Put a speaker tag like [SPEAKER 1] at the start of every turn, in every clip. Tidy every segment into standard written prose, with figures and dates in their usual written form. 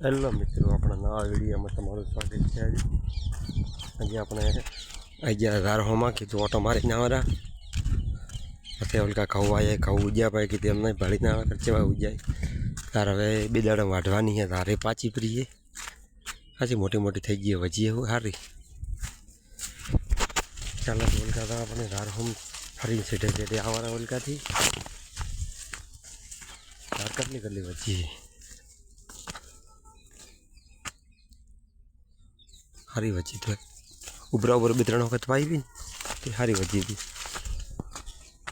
[SPEAKER 1] Hello મિત્રો, આપણા નવા વિડીયોમાં તમારું સ્વાગત છે। આજે આપણે આવી ગયા ધારહોમાં કીધું ઓટો મારીને આવવાના પછી ઓલકા ઘઉં આવ્યા ઘઉં ઉજ્યા પાય કીધું એમને ભાળીને આવે ચેવા ઉજાય તાર હવે બે દાડા વાઢવાની છે તારે પાછી પ્રીએ પાછી મોટી મોટી થઈ ગઈ વજી એવું સારી ચાલો ઓલકા તો આપણે ધારહોમ ફરી સીધે સીધે આવવાના ઓલકાથી તાર કેટલી કેટલી વજી हारी वजी तो उबरा उबर बे वक्त पाई भी तो हारी वजी थी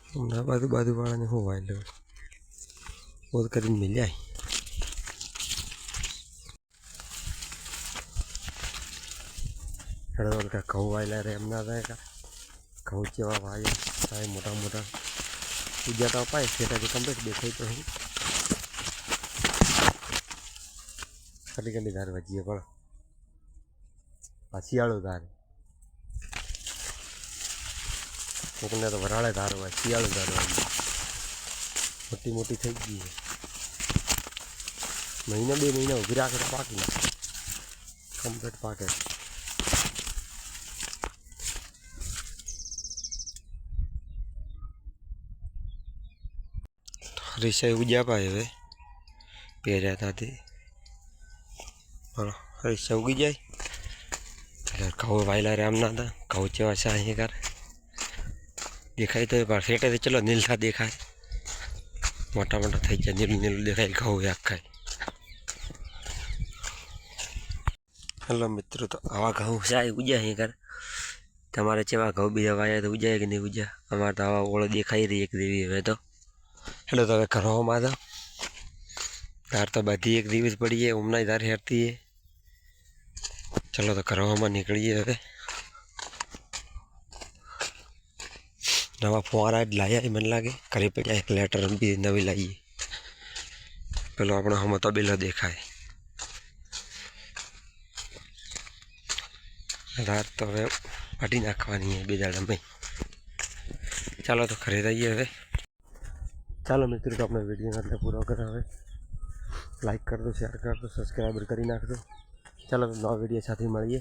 [SPEAKER 1] हमने बाजू बाजू वाला ने हो वाइल वो कर मिल जाए का कहू वाइला रे हमने का कहू चेवा वाया सारे मोटा मोटा पूजा तो पाए सेटा जो कम्प्लीट देखाई तो ही खाली खाली धार वजी है शियाड़ो धार कोकने तो वराड़े धार हुआ शियाड़ो धार मोटी मोटी थी गई है महीना बे महीना उभी राखे तो पाकी ना कम्प्लीट पाके हरीशा उजा पाए हमें पेरिया था हरीशा उगी जाए घऊ वायला राम ना था घऊ चेवा है कर देखाई तो पर सेटे तो चलो नीलसा देखाय मोटा मोटा थी जाए नीलू नीलू देखाय घऊ आखा हेलो मित्रों तो आवा घऊ साय उजा है कर तमारे चेवा घऊ बीजा वाया तो उजाए कि नहीं उजा अमार तो आवा ओळो देखाई रही एक देवी हवे तो हेलो तो घरों में तो धार तो बधी एक देवी पड़ी है उमना धार हेरती है चलो तो घरों में निकलिए हवे नवा फुवारा लाया मन लगे घरे पड़ा एक लेटर भी नवी लाइए पेलो अपना हम तबेलो देखाय रात तो हमें काटी नाखवानी है बेदाड़ा में चलो तो घरे रहिए हवे चलो मित्रों तो अपना वीडियो मतलब पूरा करा हवे लाइक कर दो शेयर कर दो सब्सक्राइब कर नाख दो चलो नवा वीडियो साथ ही मिलिए।